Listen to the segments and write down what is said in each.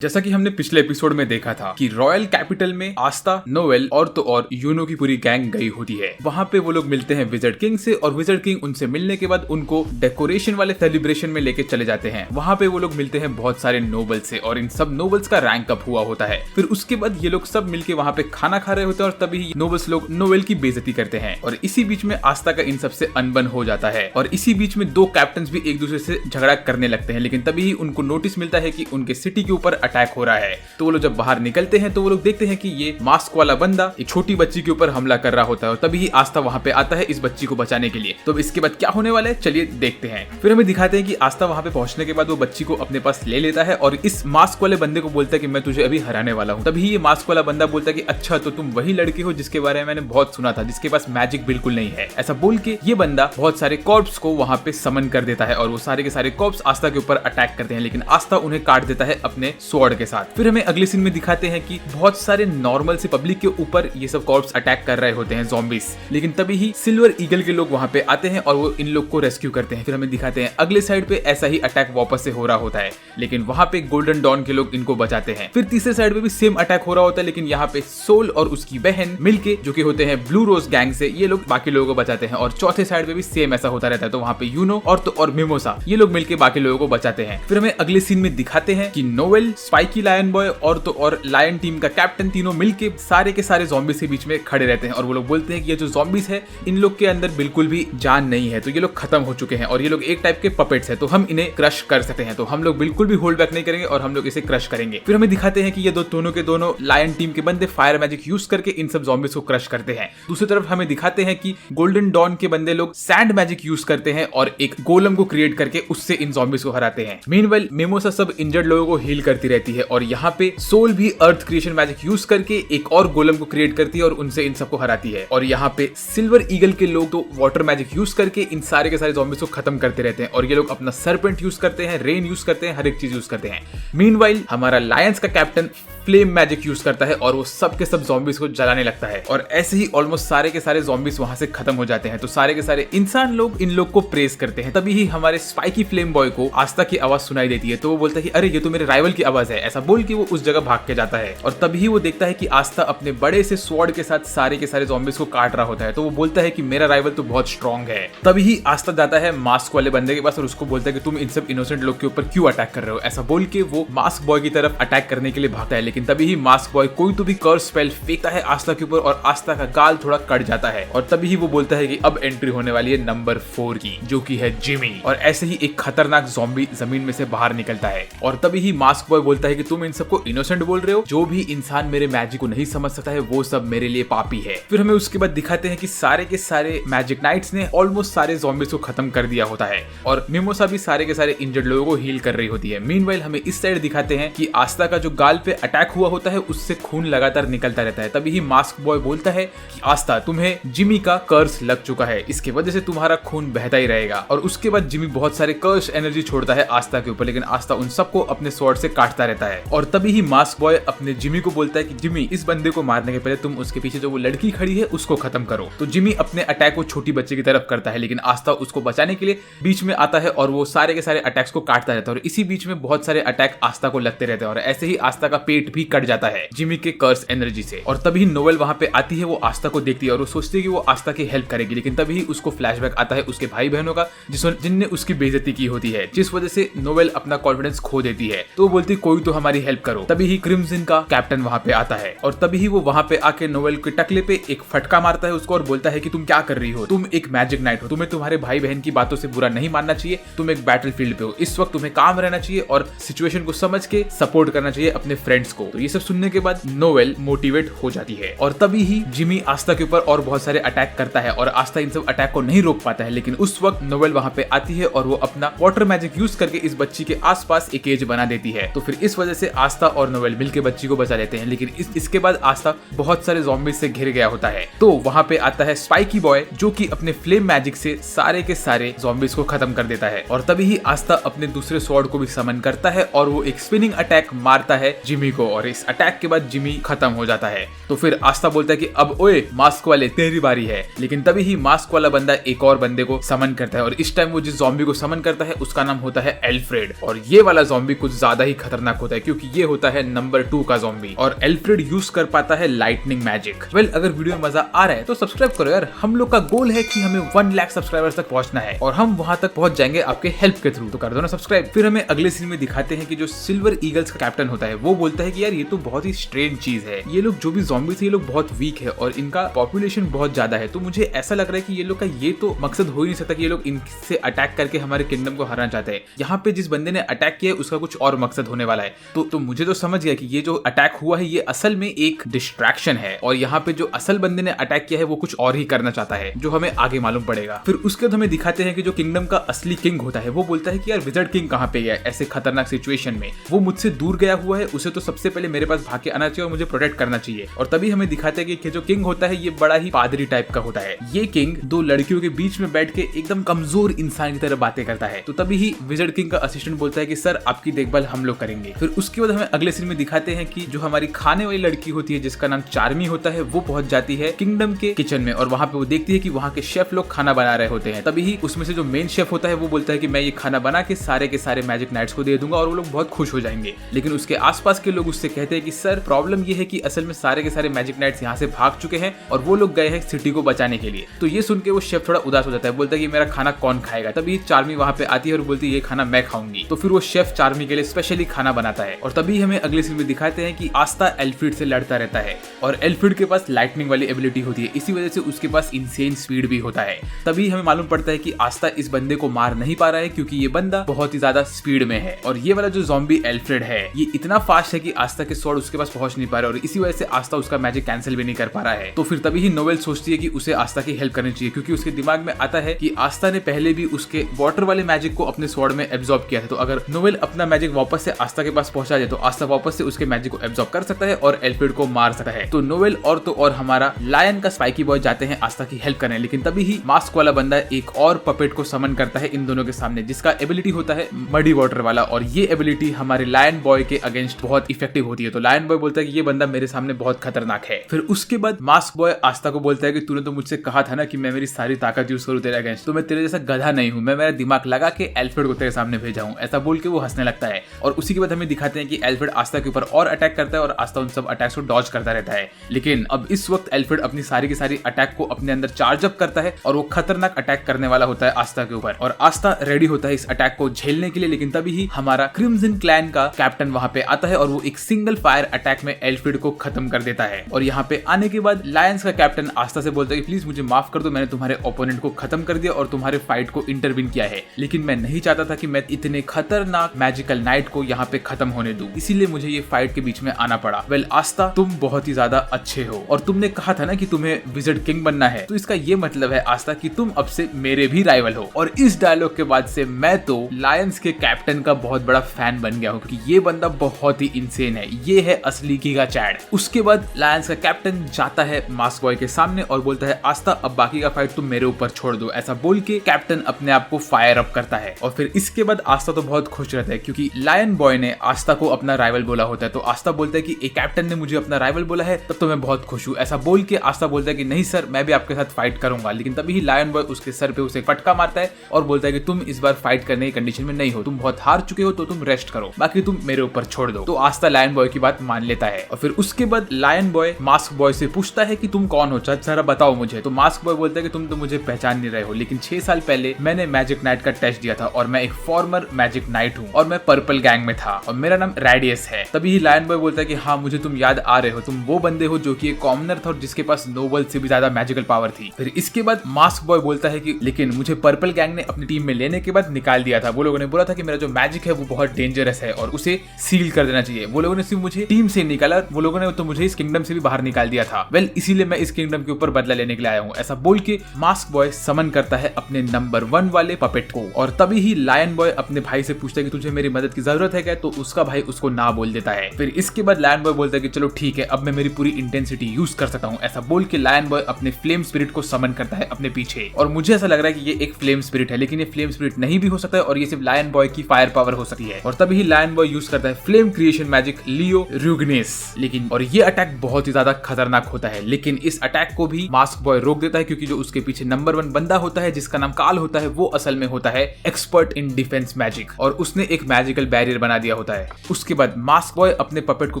जैसा कि हमने पिछले एपिसोड में देखा था कि रॉयल कैपिटल में आस्था, नोएल और तो और यूनो की पूरी गैंग गई होती है। वहाँ पे वो लोग मिलते हैं विजर्ड किंग से और विजर्ड किंग उनसे मिलने के बाद उनको डेकोरेशन वाले सेलिब्रेशन में लेके चले जाते हैं। वहाँ पे वो लोग मिलते हैं बहुत सारे नोबल से और इन सब नोबल्स का रैंक अप हुआ होता है। फिर उसके बाद ये लोग सब मिलके वहाँ पे खाना खा रहे होते हैं और तभी नोबल्स लोग नोएल की बेइज्जती करते हैं और इसी बीच में आस्था का इन सबसे अनबन हो जाता है और इसी बीच में दो कैप्टन भी एक दूसरे से झगड़ा करने लगते हैं। लेकिन तभी उनको नोटिस मिलता है कि उनके सिटी के ऊपर अटैक हो रहा है। तो वो लोग जब बाहर निकलते हैं तो वो लोग देखते हैं कि ये मास्क वाला बंदा एक छोटी बच्ची के ऊपर हमला कर रहा होता है और तभी ही आस्था वहां पे आता है इस बच्ची को बचाने के लिए। तो इसके बाद क्या होने वाला है चलिए देखते हैं। फिर हमें दिखाते हैं कि आस्था वहां पे पहुंचने के बाद वो बच्ची को अपने पास ले लेता है और इस मास्क वाले बंदे को बोलता है कि मैं तुझे अभी हराने वाला हूँ। तभी ये मास्क वाला बंदा बोलता है कि अच्छा तो तुम वही लड़की हो जिसके बारे में मैंने बहुत सुना था, जिसके पास मैजिक बिल्कुल नहीं है। ऐसा बोल के ये बंदा बहुत सारे कॉर्प्स को वहां पे समन कर देता है और वो सारे के सारे कॉर्प्स आस्था के ऊपर अटैक करते हैं, लेकिन आस्था उन्हें काट देता है अपने स्वॉर्ड के साथ। फिर हमें अगले सीन में दिखाते हैं कि बहुत सारे नॉर्मल से पब्लिक के ऊपर ये सब कॉर्प्स अटैक कर रहे होते हैं ज़ॉम्बीज, लेकिन तभी ही सिल्वर ईगल के लोग वहां पे आते हैं और वो इन लोग को रेस्क्यू करते हैं। फिर हमें दिखाते हैं अगले साइड पे ऐसा ही अटैक वापस से हो रहा होता है, लेकिन वहां पे गोल्डन डॉन के लोग इनको बचाते हैं। फिर तीसरे साइड पे भी सेम अटैक हो रहा होता है, लेकिन यहाँ पे सोल और उसकी बहन मिलके जो कि होते हैं ब्लू रोज गैंग से, ये लोग बाकी लोगों को बचाते हैं। और चौथे साइड पे भी सेम ऐसा होता रहता है, तो वहाँ पे यूनो और तो और मिमोसा ये लोग मिलके बाकी लोगों को बचाते हैं। फिर हमें अगले सीन में दिखाते हैं कि नोएल, स्पाइकी लायन बॉय और तो और लायन टीम का कैप्टन तीनों मिलके सारे के सारे ज़ॉम्बीज़ के बीच में खड़े रहते हैं और वो लोग बोलते हैं कि ये जो ज़ॉम्बीज़ है इन लोग के अंदर बिल्कुल भी जान नहीं है, तो ये लोग खत्म हो चुके हैं और ये लोग एक टाइप के पपेट्स हैं, तो हम इन्हें क्रश कर सकते हैं। तो हम लोग बिल्कुल भी होल्ड बैक नहीं करेंगे और हम लोग इसे क्रश करेंगे। फिर हमें दिखाते हैं कि ये दोनों के दोनों लायन टीम के बंदे फायर मैजिक यूज करके इन सब ज़ॉम्बीज़ को क्रश करते हैं। दूसरी तरफ हमें दिखाते हैं कि गोल्डन डॉन के बंदे लोग सैंड मैजिक यूज करते हैं और एक गोलम को क्रिएट करके उससे इन ज़ॉम्बीज़ को हराते हैं। मीनवाइल मिमोसा सब इंजर्ड लोगों को हील करती रहती है और यहाँ पे सोल भी अर्थ क्रिएशन मैजिक यूज करके एक और गोलम को क्रिएट करती है और उनसे इन सबको हराती है। और यहाँ पे सिल्वर ईगल के लोग तो वाटर मैजिक यूज करके इन सारे के सारे ज़ॉम्बीज़ को खत्म करते रहते हैं और ये लोग अपना सरपेंट यूज करते हैं, रेन यूज करते हैं, हर एक चीज यूज करते हैं। मीनवाइल हमारा लायंस का कैप्टन फ्लेम मैजिक यूज करता है और वो सब के सब ज़ॉम्बीज़ को जलाने लगता है और ऐसे ही ऑलमोस्ट सारे के सारे ज़ॉम्बीज़ वहां से खत्म हो जाते हैं। तो सारे के सारे इंसान लोग इन लोग को प्रेज करते हैं। तभी ही हमारे स्पाइकी फ्लेम बॉय को आस्था की आवाज सुनाई देती है, तो वो बोलता है कि अरे ये तो मेरे राइवल की आवाज है। ऐसा बोल के वो उस जगह भाग के जाता है और तभी वो देखता है कि आस्था अपने बड़े से स्वॉर्ड के साथ सारे के सारे ज़ॉम्बीज़ को काट रहा होता है। तो वो बोलता है कि मेरा राइवल तो बहुत स्ट्रॉन्ग है। तभी ही आस्था जाता है मास्क वाले बंदे के पास और उसको बोलता है कि तुम इन सब इनोसेंट लोग के ऊपर क्यों अटैक कर रहे हो। ऐसा बोल के वो मास्क बॉय की तरफ अटैक करने के लिए भागता है, लेकिन तभी ही मास्क बॉय कोई तो भी कर्स स्पेल फेंकता है आस्था के ऊपर और आस्था का गाल थोड़ा कट जाता है और तभी ही वो बोलता है कि अब एंट्री होने वाली है नंबर 4 की, जो कि है जिमी। और ऐसे ही एक खतरनाक ज़ॉम्बी जमीन में से बाहर निकलता है और तभी ही मास्क बॉय बोलता है कि तुम इन सबको इनोसेंट बोल रहे हो, जो भी इंसान मेरे मैजिक को नहीं समझ सकता है वो सब मेरे लिए पापी है। फिर हमें उसके बाद दिखाते हैं कि सारे के सारे मैजिक नाइट्स ने ऑलमोस्ट सारे ज़ॉम्बीज़ को खत्म कर दिया होता है और मिमोसा भी सारे के सारे इंजर्ड लोगों को हील कर रही होती है। मीनवाइल हमें इस साइड दिखाते हैं कि आस्था का जो गाल पे अटैक हुआ होता है उससे खून लगातार निकलता रहता है। तभी ही मास्क बॉय बोलता है कि आस्था तुम्हें जिमी का कर्स लग चुका है, इसके वजह से तुम्हारा खून बहता ही रहेगा। और उसके बाद जिमी बहुत सारे कर्स एनर्जी छोड़ता है आस्था के ऊपर, लेकिन आस्था उन सबको अपने स्वॉर्ड से काटता रहता है। और तभी ही मास्क बॉय अपने जिमी को बोलता है कि जिमी इस बंदे को मारने के पहले तुम उसके पीछे जो वो लड़की खड़ी है उसको खत्म करो। तो जिमी अपने अटैक को छोटी बच्चे की तरफ करता है, लेकिन आस्था उसको बचाने के लिए बीच में आता है और वो सारे के सारे अटैक्स को काटता रहता है और इसी बीच में बहुत सारे अटैक आस्था को लगते रहते हैं और ऐसे ही आस्था का पेट भी कट जाता है जिमी के कर्स एनर्जी से। और तभी नोएल वहां पे आती है, वो आस्था को देखती है और वो सोचती है कि वो आस्था की हेल्प करेगी, लेकिन तभी उसको फ्लैशबैक आता है उसके भाई बहनों का जिनने उसकी बेइज्जती की होती है, जिस वजह से नोएल अपना कॉन्फिडेंस खो देती है। तो वो बोलती कोई तो हमारी हेल्प करो। तभी ही क्रिम्सन का कैप्टन वहां पे आता है और तभी ही वो वहां पे आके नोएल के टकले पे एक फटका मारता है उसको और बोलता है कि तुम क्या कर रही हो, तुम एक मैजिक नाइट हो, तुम्हें तुम्हारे भाई बहन की बातों से बुरा नहीं मानना चाहिए, तुम एक बैटल फील्ड पे हो, इस वक्त तुम्हें काम रहना चाहिए और सिचुएशन को समझ के सपोर्ट करना चाहिए अपने फ्रेंड्स को। तो ये सब सुनने के बाद नोएल मोटिवेट हो जाती है और तभी ही जिमी आस्था के ऊपर और बहुत सारे अटैक करता है और आस्था इन सब अटैक को नहीं रोक पाता है, लेकिन उस वक्त नोएल वहां पे आती है और वो अपना वाटर मैजिक यूज करके इस बच्ची के आसपास एक केज बना देती है। तो फिर इस वजह से आस्था और नोएल मिलकर बच्ची को बचा लेते हैं, लेकिन इसके बाद आस्था बहुत सारे ज़ॉम्बीज़ से घिर गया होता है। तो वहां पे आता है स्पाइकी बॉय जो कि अपने फ्लेम मैजिक से सारे के सारे ज़ॉम्बीज़ को खत्म कर देता है और तभी ही आस्था अपने दूसरे स्वॉर्ड को भी समन करता है और वो एक स्पिनिंग अटैक मारता है जिमी को और इस अटैक के बाद जिमी खत्म हो जाता है। तो फिर आस्था बोलता है कि अब ओए मास्क वाले तेरी बारी है, लेकिन तभी ही मास्क वाला बंदा एक और बंदे को समन करता है और इस टाइम वो जिस ज़ॉम्बी को समन करता है उसका नाम होता है एल्फ्रेड। और ये वाला ज़ॉम्बी कुछ ज्यादा ही खतरनाक होता है क्योंकि ये होता है नंबर 2 का ज़ॉम्बी और एल्फ्रेड यूज कर पाता है लाइटनिंग मैजिक। वेल, अगर वीडियो में मजा आ रहा है तो सब्सक्राइब करो यार, हम लोग का गोल है कि हमें 1 लाख सब्सक्राइबर्स तक पहुंचना है और हम वहां तक पहुंच जाएंगे आपके हेल्प के थ्रू, तो कर दो ना सब्सक्राइब। फिर हमें अगले सीन में दिखाते हैं कि जो सिल्वर ईगल्स का कैप्टन होता है वो बोलता है कि यार ये तो बहुत ही स्ट्रेंज चीज है, ये लोग जो भी ज़ॉम्बी थे ये लोग बहुत वीक है और इनका पॉपुलेशन बहुत ज्यादा है, तो मुझे ऐसा लग रहा है कि ये लोग का ये तो मकसद हो ही नहीं सकता कि ये लोग इनसे अटैक करके हमारे किंगडम को हराना चाहते हैं। यहाँ पे जिस बंदे ने अटैक किया है उसका कुछ और मकसद होने वाला है। तो मुझे तो समझ गया कि ये जो अटैक हुआ है ये असल में एक डिस्ट्रैक्शन है और यहाँ पे जो असल बंदे ने अटैक किया है वो कुछ और ही करना चाहता है जो हमें आगे मालूम पड़ेगा। फिर उसके बाद हमें दिखाते हैं कि जो किंगडम का असली किंग होता है वो बोलता है कि यार विज़र्ड किंग कहाँ पे गया ऐसे खतरनाक सिचुएशन में, वो मुझसे दूर गया हुआ है, उसे तो सबसे पहले मेरे पास भाग के आना चाहिए और मुझे प्रोटेक्ट करना चाहिए। और तभी हमें दिखाते हैं कि जो किंग होता है ये बड़ा ही पादरी टाइप का होता है। ये किंग 2 लड़कियों के बीच में बैठ के एकदम कमजोर इंसान की तरह बातें करता है। तो तभी ही विज़र्ड किंग का असिस्टेंट बोलता है कि सर आपकी देखभाल हम लोग करेंगे। फिर उसके बाद हमें अगले सीन में दिखाते हैं कि जो हमारी खाने वाली लड़की होती है जिसका नाम चार्मी होता है वो पहुंच जाती है किंगडम के किचन में और वहां पे वो देखती है कि वहां के शेफ लोग खाना बना रहे होते हैं। तभी ही उसमें से जो मेन शेफ होता है वो बोलता है कि मैं ये खाना बना के सारे मैजिक नाइट्स को दे दूंगा और वो लोग बहुत खुश हो जाएंगे। लेकिन उसके आसपास के लोग उससे कहते हैं कि सर प्रॉब्लम ये है कि असल में सारे के सारे मैजिक नाइट्स यहाँ से भाग चुके हैं और वो लोग गए हैं सिटी को बचाने के लिए। तो ये सुन के वो शेफ थोड़ा उदास हो जाता है, बोलता है कि मेरा खाना कौन खाएगा। तभी चार्मी वहां पे आती है और बोलती है ये खाना मैं खाऊंगी। तो फिर वो शेफ चार्मी के लिए स्पेशली खाना बनाता है और तभी हमें अगले सीन में दिखाते हैं कि आस्था एल्फ्रेड से लड़ता रहता है और एल्फ्रेड के पास लाइटनिंग वाली एबिलिटी होती है, इसी वजह से उसके पास इंसेन स्पीड भी होता है। तभी हमें मालूम पड़ता है कि आस्था इस बंदे को मार नहीं पा रहा है क्योंकि ये बंदा बहुत ही ज्यादा स्पीड में है और ये वाला जो ज़ॉम्बी एल्फ्रेड है ये इतना फास्ट है कि आस्था के स्वॉर्ड उसके पास पहुंच नहीं पा रहा और इसी वजह से आस्था उसका मैजिक कैंसिल भी नहीं कर पा रहा है। तो फिर तभी ही नोवेल सोचती है कि उसे आस्था की हेल्प करनी चाहिए क्योंकि उसके दिमाग में आता है कि आस्था ने पहले भी उसके वाटर वाले मैजिक को अपने स्वॉर्ड में एब्जॉर्ब किया था, तो अगर नोवेल अपना मैजिक वापस से आस्था के पास पहुंचा जाए तो आस्था वापस से उसके मैजिक को एब्जॉर्ब कर सकता है और एल्फ्रेड को मार सकता है। तो नोवेल और तो और हमारा लायन का स्पाइकी बॉय जाते हैं आस्था की हेल्प करने, लेकिन तभी ही मास्क वाला बंदा एक और पपेट को समन करता है इन दोनों के सामने जिसका एबिलिटी होता है मडी वाटर वाला और ये एबिलिटी हमारे लायन बॉय के अगेंस्ट बहुत इफेक्टिव होती है। तो लायन बॉय बोलता है कि ये बंदा मेरे सामने बहुत खतरनाक है। फिर उसके बाद मास्क बॉय आस्था को बोलता है कि तूने तो मुझसे कहा था ना कि मैं मेरी सारी ताकत यूज करूं तेरे अगेंस्ट, तो मैं तेरे जैसा गधा नहीं हूं, मैं मेरा दिमाग लगा के एल्फ्रेड को तेरे सामने भेजा हूं। ऐसा बोल के वो हंसने लगता है और उसी के बाद हमें दिखाते हैं कि एल्फ्रेड आस्था के ऊपर और अटैक करता है और आस्था उन सब अटैक्स को डॉज करता रहता है। लेकिन अब इस वक्त एल्फ्रेड अपनी सारी की सारी अटैक को अपने अंदर चार्ज अप करता है और वो खतरनाक अटैक करने वाला होता है आस्था के ऊपर और आस्था रेडी होता है इस अटैक को झेलने के लिए। लेकिन तभी ही हमारा क्रिम्सन क्लैन का कैप्टन वहां पे आता है और वो एक सिंगल फायर अटैक में एल्फ्रेड को खत्म कर देता है। और यहाँ पे आने के बाद लायंस का कैप्टन आस्था से बोलता है कि प्लीज मुझे माफ कर दो, मैंने तुम्हारे ओपोनेंट को खत्म कर दिया और तुम्हारे फाइट को इंटरवीन किया है, लेकिन मैं नहीं चाहता था कि मैं इतने खतरनाक मैजिकल नाइट को यहाँ पे खत्म होने दूं, इसीलिए मुझे ये फाइट के बीच में आना पड़ा। वेल आस्था, तुम बहुत ही ज्यादा अच्छे हो और तुमने कहा था ना कि तुम्हें विज़र्ड किंग बनना है, तो इसका ये मतलब है आस्था कि तुम अब से मेरे भी राइवल हो। और इस डायलॉग के बाद से मैं तो लायंस के कैप्टन का बहुत बड़ा फैन बन गया हूँ क्योंकि ये बंदा बहुत ही इंसेन है, ये है असली गीगा चैड। उसके बाद लायंस का कैप्टन जाता है मास्क बॉय के सामने और बोलता है आस्था अब बाकी का फाइट तुम मेरे ऊपर छोड़ दो। ऐसा बोल के कैप्टन अपने आप को फायर अप करता है और फिर इसके बाद आस्था तो बहुत खुश रहता है क्योंकि लायन बॉय ने आस्था को अपना राइवल बोला होता है। तो आस्था बोलता है कि एक कैप्टन ने मुझे अपना राइवल बोला है तब तो मैं बहुत खुश हूँ। ऐसा बोल के आस्था बोलता है कि नहीं सर, मैं भी आपके साथ फाइट करूंगा। लेकिन तभी ही लायन बॉय उसके सर पे उसे फटका मारता है और बोलता है कि तुम इस बार फाइट करने की कंडीशन में नहीं हो, तुम बहुत हार चुके हो, तो तुम रेस्ट करो, बाकी तुम मेरे ऊपर छोड़ दो। तो आस्था लायन बॉय की बात मान लेता है और फिर उसके बाद लायन बॉय मास्क बॉय से पूछता है कि तुम कौन हो, जरा बताओ मुझे। तो मास्क बॉय बोलता है कि तुम तो मुझे पहचान नहीं रहे हो, लेकिन 6 साल पहले मैंने मैजिक नाइट का टेस्ट दिया था और मैं एक फॉर्मर मैजिक नाइट हूँ और मैं पर्पल गैंग में था और मेरा नाम रेडियस है। तभी ही लायन बॉय बोलता है कि हाँ मुझे तुम याद आ रहे हो, तुम वो बंदे हो जो कि एक कॉमनर था और जिसके पास नोबल से भी ज्यादा मैजिकल पावर थी। फिर इसके बाद मास्क बॉय बोलता है कि लेकिन मुझे पर्पल गैंग ने अपनी टीम में लेने के बाद निकाल दिया था। वो लोगों ने बोला था कि मेरा जो मैजिक है वो बहुत डेंजरस है और उसे सील कर देना चाहिए। वो लोगों ने सिर्फ मुझे टीम से निकाला, वो लोगों ने तो मुझे इस किंगडम से भी बाहर निकाल दिया था। वेल इसीलिए मैं इस किंगडम के ऊपर बदला लेने के लिए आया हूँ। ऐसा बोल के मास्क बॉय समन करता है अपने नंबर 1 वाले पपेट को और तभी ही लायन बॉय अपने भाई से पूछता है कि तुझे मेरी मदद की जरूरत है क्या, तो उसका भाई उसको ना बोल देता है। फिर इसके बाद लायन बॉय बोलता है कि चलो ठीक है, अब मैं मेरी पूरी इंटेंसिटी यूज कर सकता हूँ। ऐसा बोल के लायन बॉय अपने फ्लेम स्पिरिट को समन करता है अपने पीछे और मुझे ऐसा लग रहा है कि ये एक फ्लेम स्पिरिट है, लेकिन ये फ्लेम स्पिरिट नहीं भी हो सकता है और ये सिर्फ लायन बॉय की फायर पावर हो सकती है। और तभी ही लायन बॉय यूज करता है फ्लेम क्रिएशन मैजिक एक लियो रूगनेस। लेकिन और ये अटैक बहुत ही ज्यादा खतरनाक होता है, लेकिन इस अटैक को भी मास्क बॉय रोक देता है, क्योंकि जो उसके पीछे नंबर 1 बंदा होता है जिसका नाम काल होता है, वो असल में होता है एक्सपर्ट इन डिफेंस मैजिक, और उसने एक मैजिकल बैरियर बना दिया होता है। उसके बाद मास्क बॉय अपने पपेट को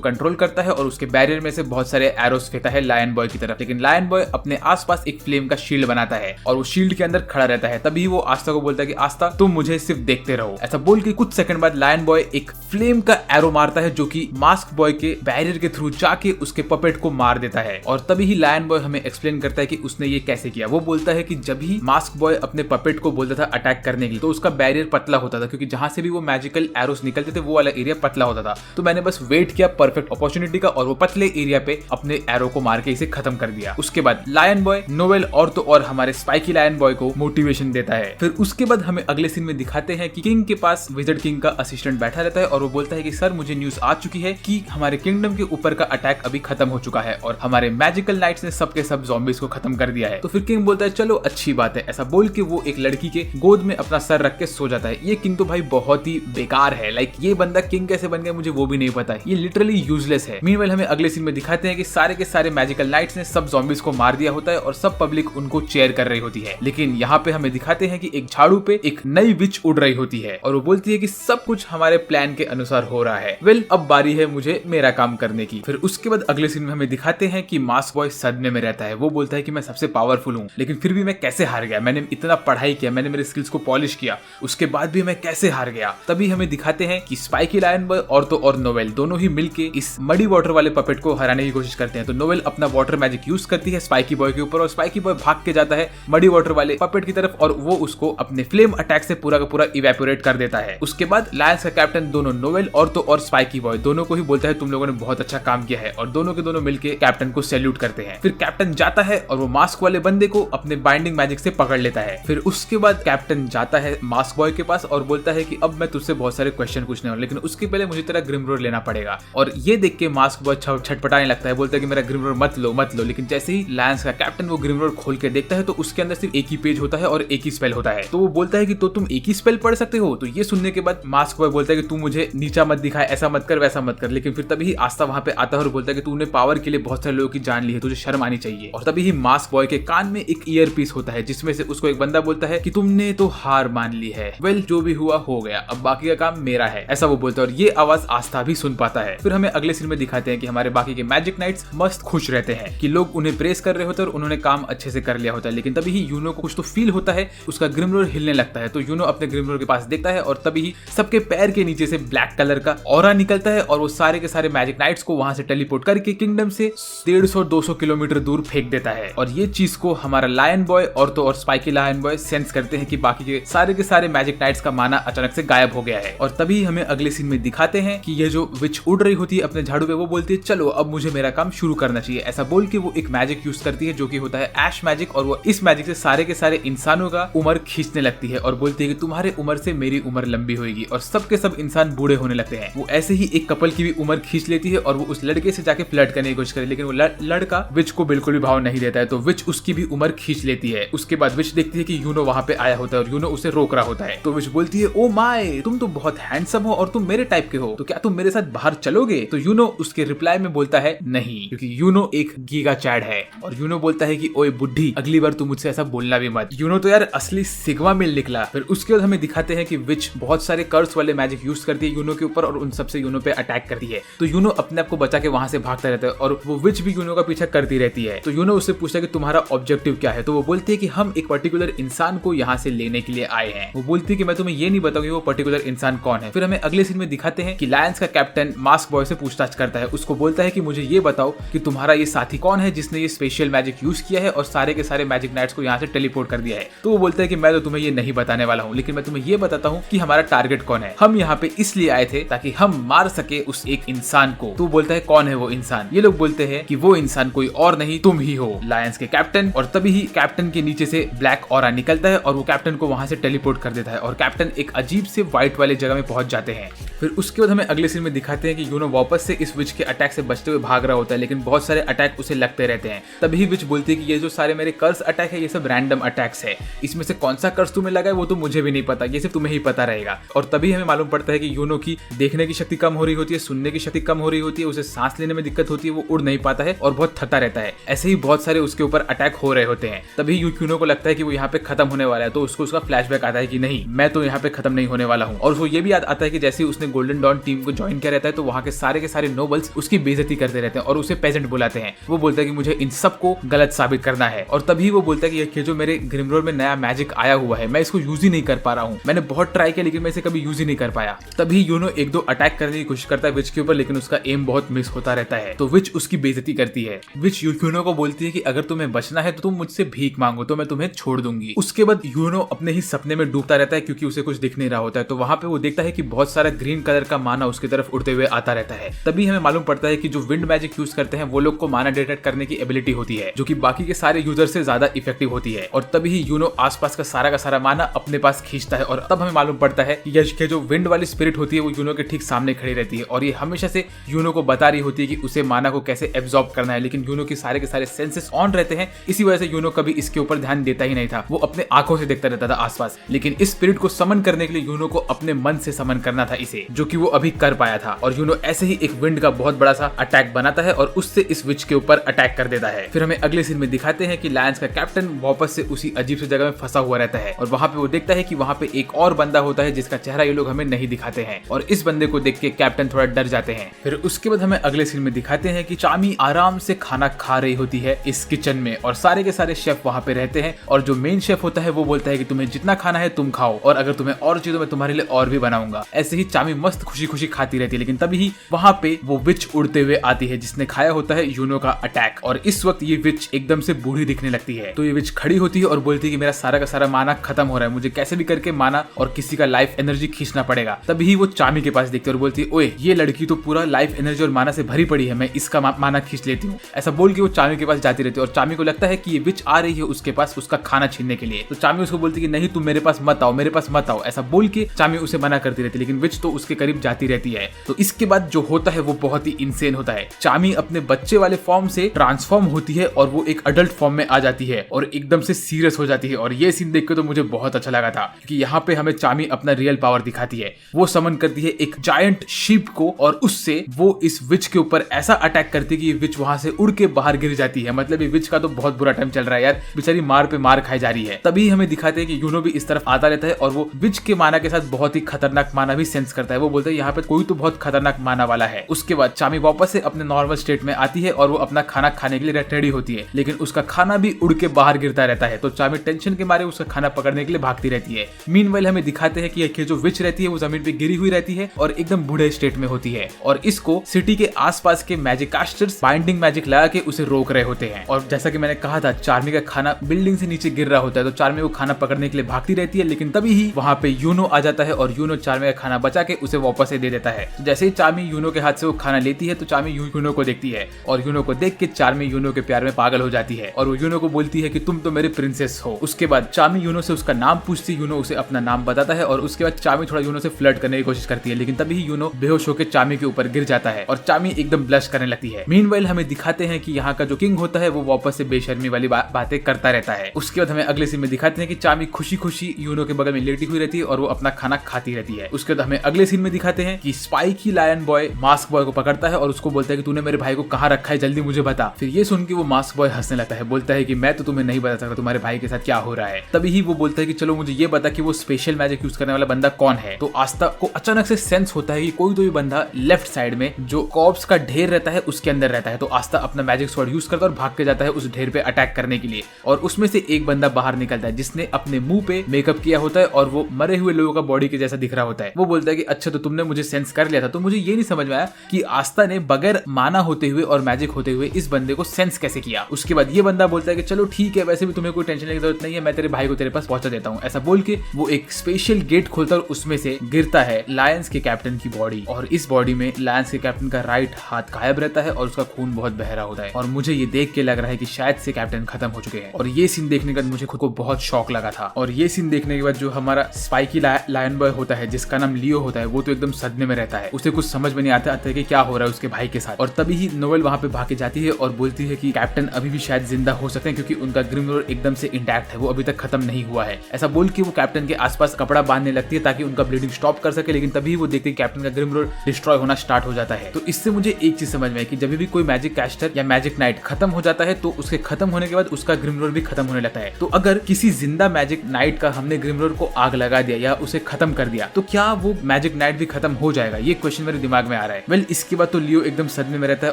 कंट्रोल करता है और उसके बैरियर में से बहुत सारे एरोस फेंकता है लायन बॉय की तरफ, लेकिन लायन बॉय अपने आसपास एक फ्लेम का शील्ड बनाता है और वो शील्ड के अंदर खड़ा रहता है। तभी वो आस्था को बोलता है कि आस्था तुम मुझे सिर्फ देखते रहो। ऐसा बोल के कुछ सेकंड बाद लायन बॉय एक फ्लेम का एरो मारता है जो कि मास्क बॉय के बैरियर के थ्रू जाके उसके पपेट को मार देता है। और तभी ही लायन बॉय हमें एक्सप्लेन करता है कि उसने ये कैसे किया। वो बोलता है कि जब भी मास्क बॉय अपने पपेट को बोलता था अटैक करने के लिए, तो उसका बैरियर पतला होता था, क्योंकि जहां से भी वो मैजिकल एरोस निकलते थे वो वाला एरिया पतला होता था। तो मैंने बस वेट किया परफेक्ट अपॉर्चुनिटी का और वो पतले एरिया पे अपने एरो को मार के इसे खत्म कर दिया। उसके बाद लायन बॉय नोवेल और तो और हमारे स्पाइकी लायन बॉय को मोटिवेशन देता है। फिर उसके बाद हमें अगले सीन में दिखाते हैं कि किंग के पास विज़र्ड किंग का असिस्टेंट बैठा रहता है और वो बोलता है कि सर मुझे न्यूज आ चुकी है कि हमारे किंगडम के ऊपर का अटैक अभी खत्म हो चुका है और हमारे मैजिकल नाइट्स ने सबके सब ज़ॉम्बीज को खत्म कर दिया है। तो फिर किंग बोलता है चलो अच्छी बात है। ऐसा बोल के वो एक लड़की के गोद में अपना सर रख के सो जाता है। ये किंग तो भाई बहुत ही बेकार है, लाइक ये बंदा किंग कैसे बन गया मुझे वो भी नहीं पता है, ये लिटरली यूजलेस है। मीनवाइल हमें अगले सीन में दिखाते हैं कि सारे के सारे मैजिकल नाइट्स ने सब ज़ॉम्बीज को मार दिया होता है और सब पब्लिक उनको चेयर कर रही होती है। लेकिन यहाँ पे हमें दिखाते हैं कि एक झाड़ू पे एक नई विच उड़ रही होती है और वो बोलती है कि सब कुछ हमारे प्लान के अनुसार हो रहा है। वेल अब बारी है मुझे मेरा काम करने की। फिर उसके बाद अगले सीन में हमें दिखाते हैं कि मास्क बॉय सदमे में रहता है। वो बोलता है कि मैं सबसे पावरफुल हूँ, लेकिन फिर भी मैं कैसे हार गया। मैंने इतना पढ़ाई किया, मैंने मेरे स्किल्स को पॉलिश किया, उसके बाद भी मैं कैसे हार गया। तभी हमें दिखाते हैं कि स्पाइकी लायन बॉय और तो और नोवेल दोनों ही मिलके इस मडी वाटर वाले पपेट को हराने की कोशिश करते हैं। तो नोवेल अपना वाटर मैजिक यूज करती है स्पाइकी बॉय के ऊपर और स्पाइकी बॉय भाग के जाता है मडी वाटर वाले पपेट की तरफ और वो उसको अपने फ्लेम अटैक से पूरा का पूरा इवेपोरेट कर देता है। उसके बाद लायंस का कैप्टन दोनों नोवेल और तो और स्पाइकी बॉय दोनों को ही बोलता है तुम लोगों ने बहुत अच्छा काम किया है और दोनों के दोनों मिलके कैप्टन को सैल्यूट करते हैं। फिर कैप्टन जाता है और वो मास्क वाले बंदे को अपने बाइंडिंग मैजिक से पकड़ लेता है। फिर उसके बाद कैप्टन जाता है मास्क बॉय के पास और बोलता है कि अब मैं तुझसे बहुत सारे क्वेश्चन पूछने वाला, लेकिन उसके पहले मुझे तेरा ग्रिमरोर लेना पड़ेगा। और ये देख के मास्क बॉय छटपटाने लगता है, बोलता है कि मेरा ग्रिमरोर मत लो। लेकिन जैसे ही लायंस का कैप्टन वो ग्रिमरोर खोल के देखता है तो उसके अंदर सिर्फ एक ही पेज होता है और एक ही स्पेल होता है। तो वो बोलता है कि तो तुम एक ही स्पेल पढ़ सकते हो। तो ये सुनने के बाद मास्क बॉय बोलता है कि तू मुझे नीचा मत दिखा, ऐसा मत कर वैसा मत कर। लेकिन फिर तभी ही आस्था वहां पे आता है और बोलता है कि तूने पावर के लिए बहुत सारे लोगों की जान ली है, तुझे शर्म आनी चाहिए। और तभी ही मास्क बॉय के कान में एक ईयर पीस होता है जिसमें से उसको एक बंदा बोलता है कि तुमने तो हार मान ली है। वेल जो भी हुआ हो गया, अब बाकी का काम मेरा है, ऐसा वो बोलता है। और ये आवाज आस्था भी सुन पाता है। फिर हमें अगले सीन में दिखाते हैं कि हमारे बाकी के मैजिक नाइट्स मस्त खुश रहते हैं कि लोग उन्हें प्रेस कर रहे होते हैं और उन्होंने काम अच्छे से कर लिया होता है। लेकिन तभी ही यूनो को कुछ तो फील होता है, उसका ग्रिमरोर हिलने लगता है। तो यूनो अपने ग्रिमरोर के पास देखता है और तभी ही सबके पैर के नीचे से ब्लैक कलर का ऑरा निकलता है और वो सारे के सारे मैजिक नाइट्स को वहां से टेलीपोर्ट करके किंगडम से 150-200 किलोमीटर दूर फेंक देता है। और ये चीज को हमारा लायन बॉय और तो और स्पाइकी लायन बॉय सेंस करते हैं कि बाकी के सारे मैजिक नाइट्स का माना अचानक से गायब हो गया है। और तभी हमें अगले सीन में दिखाते हैं कि ये जो विच उड़ रही होती है अपने झाड़ू पे, वो बोलती है चलो अब मुझे मेरा काम शुरू करना चाहिए। ऐसा बोल के वो एक मैजिक यूज करती है जो कि होता है ऐश मैजिक, और वो इस मैजिक से सारे के सारे इंसानों का उम्र खींचने लगती है और बोलती है कि तुम्हारे उम्र से मेरी उम्र लंबी होगी। और सबके सब इंसान बूढ़े होने लगते हैं। वो ऐसे ही एक कपल की भी उम्र खींच लेती है और वो उस लड़के से जाके फ्लर्ट करने की कोशिश करे, लेकिन वो लड़का विच को बिल्कुल भी भाव नहीं देता है। तो विच उसकी भी उम्र खींच लेती है। उसके बाद विच देखती है कि यूनो वहां पे आया होता है और यूनो उसे रोक रहा होता है। तो विच बोलती है ओ माय, तुम तो बहुत हैंडसम हो और तुम मेरे टाइप के हो, तो क्या तुम मेरे साथ बाहर चलोगे? तो यूनो उसके रिप्लाई में बोलता है नहीं, क्योंकि यूनो एक गीगा चैड है। और यूनो बोलता है कि ओए बुड्ढी, अगली बार तू मुझसे ऐसा बोलना भी मत। यूनो तो यार असली सिग्मा मेल निकला। फिर उसके बाद हमें दिखाते हैं कि विच बहुत सारे कर्स वाले मैजिक यूज करती है यूनो के ऊपर और उन सबसे यूनो पे अटैक करती है। तो यूनो अपने आप को बचा के वहां से भागता रहता है और वो विच भी यूनो का पीछा करती रहती है। तो यूनो उससे पूछता है कि तुम्हारा ऑब्जेक्टिव क्या है? तो वो बोलती है कि हम एक पर्टिकुलर इंसान को यहाँ से लेने के लिए आए हैं। वो बोलती है कि मैं तुम्हें ये नहीं बताऊंगी वो पर्टिकुलर इंसान कौन है। फिर हमें अगले सीन में दिखाते हैं कि लायंस का कैप्टन मास्क बॉय से पूछताछ करता है। उसको बोलता है कि मुझे ये बताओ कि तुम्हारा ये साथी कौन है जिसने ये स्पेशल मैजिक यूज किया है और सारे के सारे मैजिक नाइट्स को यहाँ से टेलीपोर्ट कर दिया है। तो वो बोलता है कि मैं तो तुम्हें ये नहीं बताने वाला हूँ, लेकिन मैं तुम्हें ये बताता हूँ कि हमारा टारगेट कौन है। हम यहाँ पे इसलिए आए थे ताकि हम मार सके उस एक इंसान को। तो बोलता है कौन है वो इंसान? ये लोग बोलते हैं कि वो इंसान कोई और नहीं तुम ही हो, लायंस के कैप्टन। और तभी ही कैप्टन के नीचे से ब्लैक ऑरा निकलता है और वो कैप्टन को वहां से टेलीपोर्ट कर देता है और कैप्टन एक अजीब से व्हाइट वाले जगह में पहुंच जाते हैं। फिर उसके बाद हमें अगले सीन में दिखाते हैं कि यूनो वापस से इस विच के अटैक से बचते हुए भाग रहा होता है, लेकिन बहुत सारे अटैक उसे लगते रहते हैं। तभी विच बोलती है कि ये जो सारे मेरे कर्स अटैक है ये सब रैंडम अटैक्स है, इसमें से कौन सा कर्स तुम्हें लगा है वो तो मुझे भी नहीं पता, ये सिर्फ तुम्हें ही पता रहेगा। और तभी हमें मालूम पड़ता है कि यूनो की देखने की शक्ति कम हो रही होती होती है, सुनने की शक्ति कम हो रही होती है, उसे सांस लेने में दिक्कत होती है, वो उड़ नहीं पाता है और बहुत थका रहता है। ऐसे ही बहुत सारे उसके ऊपर अटैक हो रहे होते हैं। तभी यूनो को लगता है कि वो यहाँ पे खत्म होने वाला है, तो उसको उसका फ्लैशबैक आता है कि नहीं, मैं तो यहाँ पे खत्म नहीं होने वाला हूँ। और उसको ये भी याद आता है कि जैसे उसने गोल्डन डॉन टीम को ज्वाइन किया रहता है तो वहाँ के सारे नोबल्स उसकी बेइज्जती करते रहते हैं और उसे पेजेंट बुलाते हैं। वो बोलता है कि मुझे इन सबको गलत साबित करना है। और तभी वो बोलता है कि ये जो मेरे ग्रिमरोड में नया मैजिक आया हुआ है, मैं इसको यूज ही नहीं कर पा रहा हूँ। मैंने बहुत ट्राई किया लेकिन मैं इसे कभी यूज ही नहीं कर पाया। तभी यूनो एक दो अटैक करने की कोशिश करता है विच के ऊपर, लेकिन उसका एम बहुत मिस होता रहता है। तो विच उसकी बेइज्जती करती है। विच यूनो को बोलती है कि अगर तुम्हें बचना है तो तुम मुझसे भीख मांगो तो मैं तुम्हें छोड़ दूंगी। उसके बाद यूनो अपने ही सपने में डूबता रहता है क्योंकि उसे कुछ दिख नहीं रहा होता है। तो वहां पे वो देखता है कि बहुत सारा ग्रीन कलर का माना उसकी तरफ उड़ते हुए आता रहता है। तभी हमें मालूम पड़ता है कि जो विंड मैजिक यूज करते हैं वो लोग को माना डिटेक्ट करने की एबिलिटी होती है, जो कि बाकी के सारे यूजर से ज्यादा इफेक्टिव होती है। और तभी ही यूनो आसपास का सारा माना अपने पास खींचता है और तब हमें मालूम पड़ता है कि यश के जो विंड वाली स्पिरिट होती है वो यूनो के ठीक सामने खड़ी रहती है और ये हमेशा से यूनो को बता रही होती है कि उसे माना को कैसे एब्जॉर्ब करना है। लेकिन यूनो के सारे सेंसेस ऑन रहते हैं, इसी वजह से यूनो कभी इसके ऊपर ध्यान देता ही नहीं था। वो अपने आंखों से देखता रहता था आसपास। लेकिन इस स्पिरिट को समन करने के लिए यूनो को अपने मन से समन करना था इसे, जो कि वो अभी कर पाया था। और यूनो ऐसे ही एक विंड का बहुत बड़ा सा अटैक बनाता है और उससे इस विच के ऊपर अटैक कर देता है। फिर हमें अगले सीन में दिखाते हैं कि लायंस का कैप्टन वापस से उसी अजीब सी जगह में फंसा हुआ रहता है और वहां पे वो देखता है कि वहां पे एक और बंदा होता है जिसका चेहरा ये लोग हमें नहीं दिखाते हैं। और इस बंदे को देख के कैप्टन थोड़ा डर जाते हैं। फिर उसके बाद हमें अगले सीन में दिखाते हैं कि चामी आराम से खाना खा रही होती है इस किचन में और सारे के सारे शेफ वहां पे रहते हैं। और जो मेन शेफ होता है वो बोलता है कि तुम्हें जितना खाना है तुम खाओ और अगर तुम्हें और चाहिए तो मैं तुम्हारे लिए और भी बनाऊंगा। ऐसे ही चामी मस्त खुशी खुशी खाती रहती है। लेकिन तभी ही वहां पे वो विच उड़ते हुए आती है जिसने खाया होता है यूनो का अटैक। और इस वक्त ये विच एकदम से बूढ़ी दिखने लगती है। तो ये विच खड़ी होती है और बोलती है कि मेरा सारा का सारा माना खत्म हो रहा है, मुझे कैसे भी करके माना और किसी का लाइफ एनर्जी खींचना पड़ेगा। तभी वो चामी के पास देखती है और बोलती है, ओए ये लड़की तो पूरा लाइफ एनर्जी और माना से भरी पड़ी है, मैं इसका माना खींच लेती हूँ। ऐसा बोल के वो चामी के पास जाती रहती है और चामी को लगता है कि ये विच आ रही है उसके पास उसका खाना छीनने के लिए। तो चामी उसको बोलती है कि नहीं तुम मेरे पास मत आओ, मेरे पास मत आओ। ऐसा बोल के चामी उसे मना करती रहती है, लेकिन विच तो उसके करीब जाती रहती है। तो इसके बाद जो होता है वो बहुत ही इंसेन होता है। चामी अपने बच्चे वाले फॉर्म से ट्रांसफॉर्म होती है और वो एक अडल्ट फॉर्म में आ जाती है और एकदम से सीरियस हो जाती है। और ये सीन देख के तो मुझे बहुत अच्छा लगा था कि यहाँ पे हमें चामी अपना रियल पावर दिखाती है। वो समन करती है एक जायंट शीप को और उससे वो इस विच के ऊपर ऐसा अटैक करती है कि ये विच वहां से उड़ के बाहर गिर जाती है। मतलब ये विच का तो बहुत बुरा टाइम चल रहा है यार, बेचारी मार पे मार खाई जा रही है। तभी हमें दिखाते हैं कि यूनो भी इस तरफ आता रहता है और वो विच के माना के साथ बहुत ही खतरनाक माना भी सेंस करता है। वो बोलता है यहाँ पे कोई तो बहुत खतरनाक माना वाला है। उसके बाद चामी वापस से अपने नॉर्मल स्टेट में आती है और वो अपना खाना खाने के लिए रेडी होती है, लेकिन उसका खाना भी उड़ के बाहर गिरता रहता है। तो चामी टेंशन के मारे उसका खाना पकड़ने के लिए भागती रहती है। मीनवाइल हमें दिखाते हैं कि जो विच रहती है वो जमीन पे गिरी हुई रहती है और एकदम बूढ़े स्टेट में होती है और इसको सिटी के आसपास के मैजिक कास्टर्स बाइंडिंग मैजिक लगा के उसे रोक रहे होते हैं। और जैसा कि मैंने कहा था चार्मी का खाना बिल्डिंग से नीचे गिर रहा होता है, तो चार्मी वो खाना पकड़ने के लिए भागती रहती है। लेकिन तभी ही वहां पे यूनो आ जाता है और यूनो चार्मी का खाना बचा के उसे वापस से दे देता है। तो जैसे ही चार्मी यूनो के हाथ से वो खाना लेती है तो चार्मी यूनो को देखती है और यूनो को देख के चार्मी यूनो के प्यार में पागल हो जाती है और वो यूनो को बोलती है कि तुम तो मेरी प्रिंसेस हो। उसके बाद चार्मी यूनो से उसका नाम पूछती, यूनो उसे अपना नाम बताता है और उसके बाद चार्मी थोड़ा यूनो से फ्लर्ट करने की कोशिश करती है। लेकिन तभी यूनो बेहोश होकर चार्मी के ऊपर गिर जाता है और चार्मी एकदम ब्लश करने लगती है। मीनवाइल हमें दिखाते हैं कि यहाँ का जो किंग होता है वो वापस से बेशर्मी वाली बातें करता रहता है। उसके बाद हमें अगले सीन में दिखाते हैं कि चार्मी खुशी खुशी यूनो के बगल में लेटी हुई रहती है और वो अपना खाना खाती रहती है। उसके बाद हमें अगले सीन में दिखाते हैं कि spiky lion boy mask boy को पकड़ता है और उसको बोलता है कि तूने मेरे भाई को कहाँ रखा है, जल्दी मुझे बता। फिर ये सुन के वो मास्क बॉय हंसने लगता है, बोलता है कि मैं तो तुम्हें नहीं बता सकता तुम्हारे भाई के साथ क्या हो रहा है। तभी ही वो बोलता है कि चलो मुझे ये बता कि वो स्पेशल मैजिक यूज करने वाला बंदा कौन है। तो आस्था को अचानक से सेंस होता है कि कोई तो भी बंदा लेफ्ट साइड में जो कॉर्प्स का ढेर रहता है उसके अंदर रहता है। तो आस्था अपना मैजिक स्वॉर्ड यूज करता है और भाग के जाता है उस ढेर पे अटैक करने के लिए और उसमें से एक बंदा बाहर निकलता है जिसने अपने मुंह पे मेकअप किया होता है और वो मरे हुए लोगों का बॉडी के जैसा दिख रहा होता है। वो बोलता है कि अच्छा तो तुमने मुझे सेंस कर लिया था। तो मुझे ये नहीं समझ में आया कि आस्था ने बगैर माना होते हुए और मैजिक होते हुए इस बंदे को सेंस कैसे किया। उसके बाद ये बंदा बोलता है कि चलो ठीक है, वैसे भी तुम्हें कोई टेंशन लेने की जरूरत नहीं है, मैं तेरे भाई को तेरे पास पहुंचा देता हूँ। ऐसा बोल के वो एक स्पेशल गेट खोलता है और उसमें से गिरता है लायंस के कैप्टन की बॉडी और इस बॉडी में लायंस के कैप्टन का राइट हाथ गायब रहता है और उसका खून बहुत बह रहा होता है। और मुझे ये देख के लग रहा है कि शायद से कैप्टन खत्म हो चुके हैं। और ये सीन देखने के बाद मुझे खुद को बहुत शौक लगा था। और ये सीन देखने के बाद जो हमारा स्पाइकी लायन बॉय होता है जिसका नाम लियो होता है वो तो एकदम सदमे में रहता है, उसे कुछ समझ में नहीं आता कि क्या हो रहा है उसके भाई के साथ। और तभी ही नोवेल वहां पे भाग के जाती है और बोलती है कि कैप्टन अभी भी शायद जिंदा हो सकते हैं क्योंकि उनका ग्रिमरोड एकदम से इंटैक्ट है, वो अभी तक खत्म नहीं हुआ है। ऐसा बोल के वो कैप्टन के आसपास कपड़ा बांधने लगती है ताकि उनका ब्लीडिंग स्टॉप कर सके। लेकिन तभी वो देखती है कैप्टन का ग्रिमरोड डिस्ट्रॉय होना स्टार्ट हो जाता है। तो इससे मुझे एक चीज समझ में है कि जब भी कोई मैजिक कैस्टर या मैजिक नाइट खत्म हो जाता है तो उसके खत्म होने के बाद उसका ग्रिमरोर भी खत्म होने लगता है। तो अगर किसी जिंदा मैजिक नाइट का हमने ग्रिमरोर को आग लगा दिया या उसे खत्म कर दिया तो क्या वो मैजिक नाइट भी खत्म हो जाएगा, ये क्वेश्चन मेरे दिमाग में आ रहा है। वेल इसके बाद तो लियो एकदम सदमे में रहता है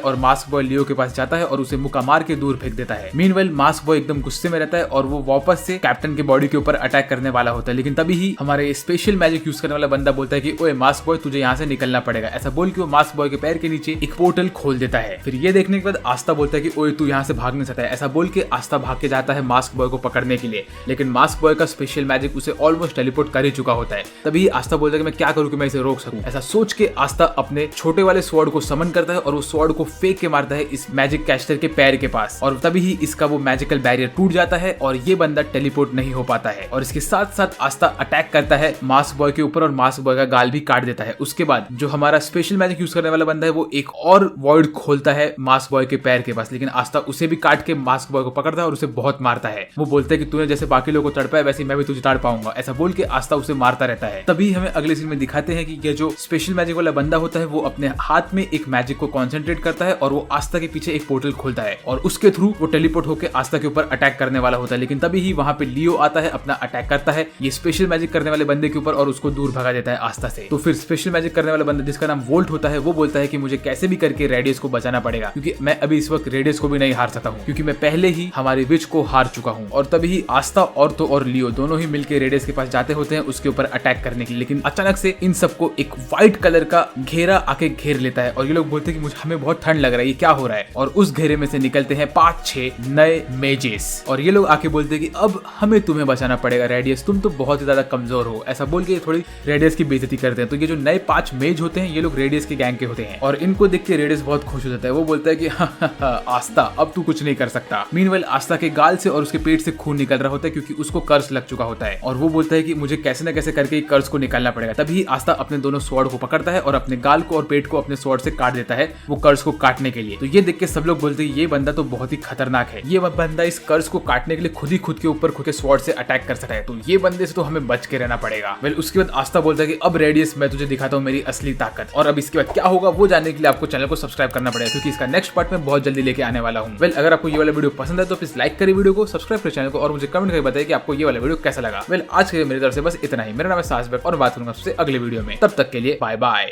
और मास्क बॉय लियो के पास जाता है और उसे मुक्का मार के दूर फेंक देता है। मीनवेल मास्क बॉय एकदम गुस्से में रहता है और वो वापस से कैप्टन के बॉडी के ऊपर अटैक करने वाला होता है, लेकिन तभी ही हमारे स्पेशल मैजिक यूज करने वाला बंदा बोलता है कि ओए मास्क बॉय तुझे यहाँ से निकलना पड़ेगा। ऐसा बोल के वो मास्क बॉय के पैर के नीचे एक पोर्टल खोल देता है। फिर ये देखने के बाद आस्था बोलता है कि ओए तू यहाँ से भाग नहीं सकता है। ऐसा बोल के आस्था भाग के जाता है मास्क बॉय को पकड़ने के लिए, लेकिन मास्क बॉय का स्पेशल मैजिक उसे ऑलमोस्ट टेलीपोर्ट कर ही चुका होता है। तभी आस्था बोलता है कि मैं क्या करूँ कि मैं इसे रोक सकूं। ऐसा सोच के आस्था अपने छोटे वाले स्वॉर्ड को समन करता है और वो स्वॉर्ड को फेंक के मारता है इस मैजिक कैस्टर के पैर के पास, और तभी ही इसका वो मैजिकल बैरियर टूट जाता है और ये बंदा टेलीपोर्ट नहीं हो पाता है। और इसके साथ साथ आस्था अटैक करता है मास्क बॉय के ऊपर और मास्क बॉय का गाल भी काट देता है। उसके बाद जो हमारा स्पेशल मैजिक यूज करने वाला बंदा है वो एक और वॉइड खोलता है मास्क बॉय के पैर के पास, लेकिन आस्था उसे भी काट के मास्क बॉय को पकड़ता है और उसे बहुत मारता है। वो बोलते हैं कि तूने जैसे बाकी लोगों को तड़पा है वैसे मैं भी तुझे तड़ पाऊंगा। ऐसा बोल के आस्था उसे मारता रहता है। तभी हमें अगले सीन में दिखाते हैं कि ये जो स्पेशल मैजिक वाला बंदा होता है वो अपने हाथ में एक मैजिक को कॉन्सेंट्रेट करता है और वो आस्था के पीछे एक पोर्टल खोलता है और उसके थ्रू वो टेलीपोर्ट होकर आस्था के ऊपर अटैक करने वाला होता है, लेकिन तभी ही वहां पे लियो आता है, अपना अटैक करता है ये स्पेशल मैजिक करने वाले बंदे के ऊपर और उसको दूर भगा देता है आस्था से। तो फिर स्पेशल मैजिक करने वाला बंदा जिसका नाम वोल्ट होता है वो बोलता है कि मुझे कैसे भी करके रेडियस को बचाना पड़ेगा, क्योंकि मैं अभी इस वक्त रेडियस को भी नहीं हार सकता हूँ क्योंकि मैं पहले ही हमारी विच को हार चुका हूँ। और तभी आस्था और लियो दोनों ही मिलकर रेडियस के पास जाते होते हैं उसके ऊपर अटैक करने के लिए, लेकिन अचानक से इन सबको एक व्हाइट कलर का घेरा आके घेर लेता है और ये लोग बोलते हैं कि मुझे हमें बहुत ठंड लग रहा है, ये क्या हो रहा है। और उस घेरे में से निकलते हैं 5-6 नए मेजेस और ये लोग आके बोलते हैं कि अब हमें तुम्हें बचाना पड़ेगा रेडियस, तुम तो बहुत ही ज्यादा कमजोर हो। ऐसा बोल के थोड़ी रेडियस की बेइज्जती करते हैं। तो ये जो नए 5 मेज होते हैं ये लोग रेडियस के गैंग के होते हैं और इनको देख के रेडियस बहुत खुश हो जाता है। वो बोलता है कि आस्था अब तू कुछ नहीं कर सकता। मीनवेल आस्था के गाल से और उसके पेट से खून निकल रहा होता है क्योंकि उसको कर्स लग चुका होता है और वो बोलता है कि मुझे कैसे न कैसे करके कर्स को निकालना पड़ेगा। तभी आस्था अपने दोनों स्वॉर्ड को पकड़ता है और अपने गाल को और पेट को अपने स्वॉर्ड से काट देता है वो कर्स को काटने के लिए। तो ये देख के सब लोग बोलते हैं ये बंदा तो बहुत ही खतरनाक है, ये बंदा इस कर्स को काटने के लिए खुद के ऊपर खुद के स्वॉर्ड से अटैक कर सकता है, तो ये बंदे से तो हमें बच के रहना पड़ेगा। वेल उसके बाद आस्था बोलता है कि अब रेडियस मैं तुझे दिखाता हूँ मेरी असली ताकत, और अब इसके बाद क्या होगा वो जानने के लिए आपको चैनल को सब्सक्राइब करना पड़ेगा क्योंकि इसका नेक्स्ट पार्ट में बहुत जल्दी लेके आने वाला हूँ। वेल अगर आपको ये वाला वीडियो पसंद है तो प्लीज लाइक करिए वीडियो को, सब्सक्राइब करिए चैनल को और मुझे कमेंट करके बताइए कि आपको ये वाला वीडियो कैसा लगा। वेल आज के लिए मेरी तरफ से बस इतना ही। मेरा नाम है सासबेक और बात करूंगा आपसे अगले वीडियो में। तब तक के लिए बाय बाय।